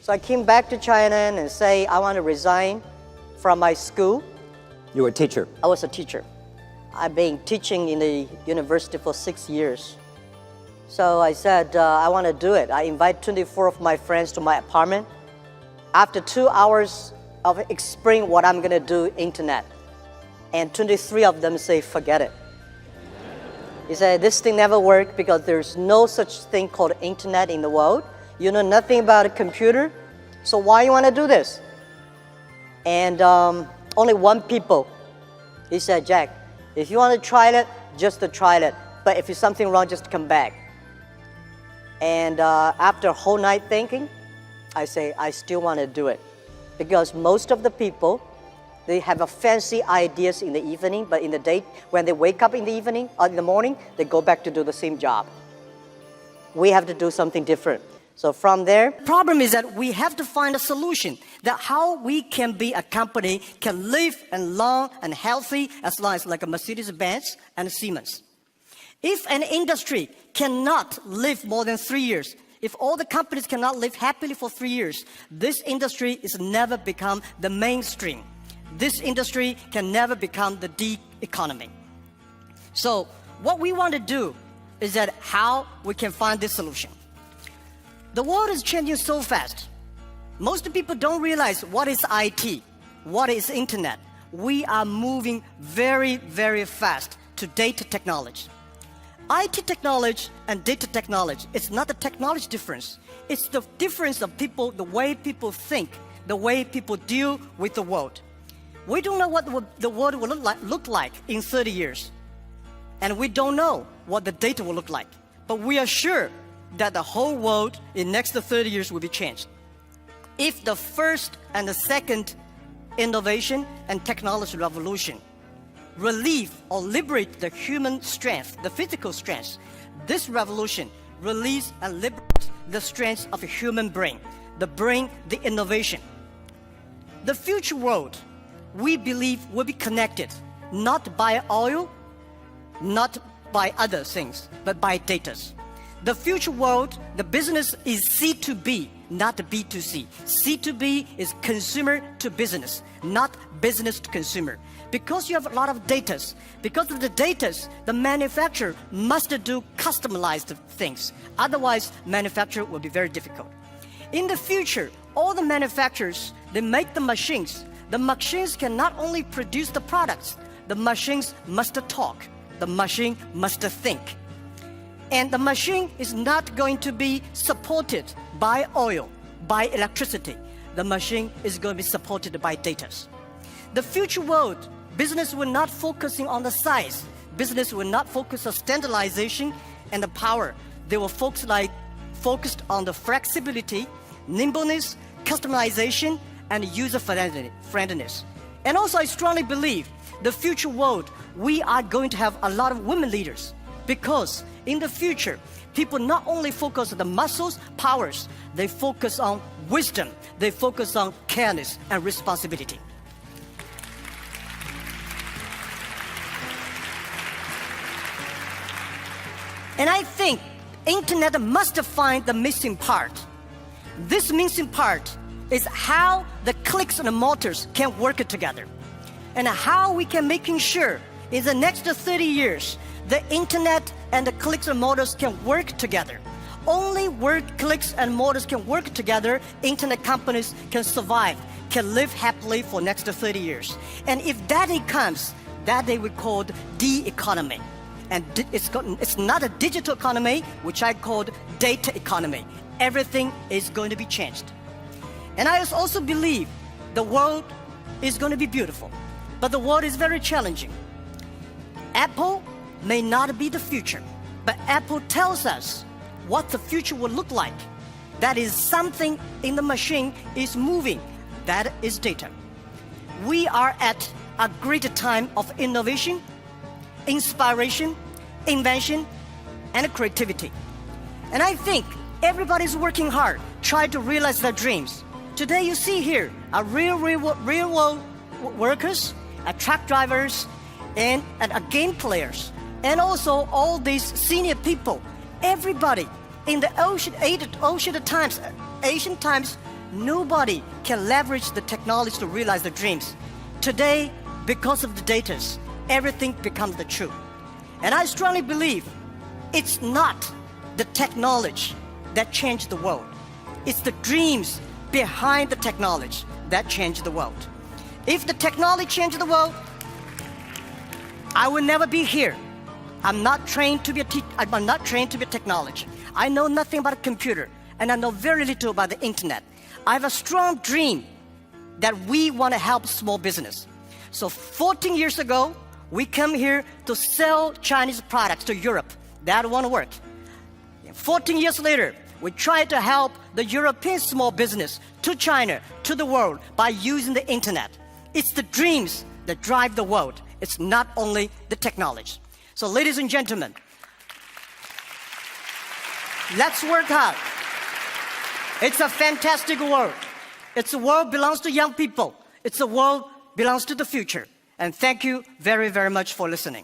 So I came back to China and say, I want to resign from my school. You were a teacher? I was a teacher. I've been teaching in the university for 6 years. So I said, I want to do it. I invite 24 of my friends to my apartment. After 2 hours of explaining what I'm going to do, internet, and 23 of them say, forget it. He said, this thing never worked because there's no such thing called internet in the world. You know nothing about a computer, so why you want to do this? And only one people, he said, Jack, if you want to try it, just to try it. But if there's something wrong, just come back. And after a whole night thinking, I say, I still want to do it. Because most of the people, they have a fancy ideas in the evening, but in the day, when they wake up in the evening or in the morning, they go back to do the same job. We have to do something different. So from there, problem is that we have to find a solution that how we can be a company can live and long and healthy as long as like a Mercedes-Benz and a Siemens. If an industry cannot live more than 3 years, if all the companies cannot live happily for 3 years, this industry is never become the mainstream. This industry can never become the D economy. So what we want to do is that how we can find this solution. The world is changing so fast. Most people don't realize what is IT, what is internet. We are moving very, very fast to data technology. IT technology and data technology, it's not the technology difference. It's the difference of people, the way people think, the way people deal with the world. We don't know what the world will look like in 30 years. And we don't know what the data will look like. But we are sure that the whole world in next 30 years will be changed. If the first and the second innovation and technology revolution relieve or liberate the human strength, the physical strength, this revolution release and liberate the strength of a human brain, the innovation. The future world, we believe, will be connected, not by oil, not by other things, but by data. The future world, the business is C2B, not B2C. C2B is consumer to business, not business to consumer. Because you have a lot of data, because of the data, the manufacturer must do customized things. Otherwise, manufacture will be very difficult. In the future, all the manufacturers, they make the machines. The machines can not only produce the products, the machines must talk. The machine must think. And the machine is not going to be supported by oil, by electricity. The machine is going to be supported by data. The future world, business will not focusing on the size. Business will not focus on standardization and the power. They will focused on the flexibility, nimbleness, customization, and user-friendliness. And also, I strongly believe the future world, we are going to have a lot of women leaders, because in the future, people not only focus on the muscles, powers, they focus on wisdom, they focus on careness and responsibility. And I think internet must find the missing part. This missing part is how the clicks and the motors can work together, and how we can making sure in the next 30 years the internet and the clicks and motors can work together. Only where clicks and motors can work together, internet companies can survive, can live happily for next 30 years. And if that day comes, that day we call the economy. And it's not a digital economy, which I called data economy. Everything is going to be changed. And I also believe the world is going to be beautiful, but the world is very challenging. Apple may not be the future, but Apple tells us what the future will look like. That is something in the machine is moving. That is data. We are at a great time of innovation, inspiration, invention, and creativity. And I think everybody's working hard, trying to realize their dreams. Today you see here are real world workers, truck drivers, and game players, and also all these senior people. Everybody in the ancient times, nobody can leverage the technology to realize their dreams. Today, because of the data, everything becomes the truth. And I strongly believe it's not the technology that changed the world. It's the dreams behind the technology that changed the world. If the technology changed the world, I will never be here. I'm not trained to be I'm not trained to be a technology. I know nothing about a computer, and I know very little about the internet. I have a strong dream that we want to help small business. So 14 years ago, we come here to sell Chinese products to Europe. That won't work. 14 years later, we try to help the European small business to China, to the world, by using the internet. It's the dreams that drive the world. It's not only the technology. So ladies and gentlemen, let's work hard. It's a fantastic world. It's a world belongs to young people. It's a world belongs to the future. And thank you very, very much for listening.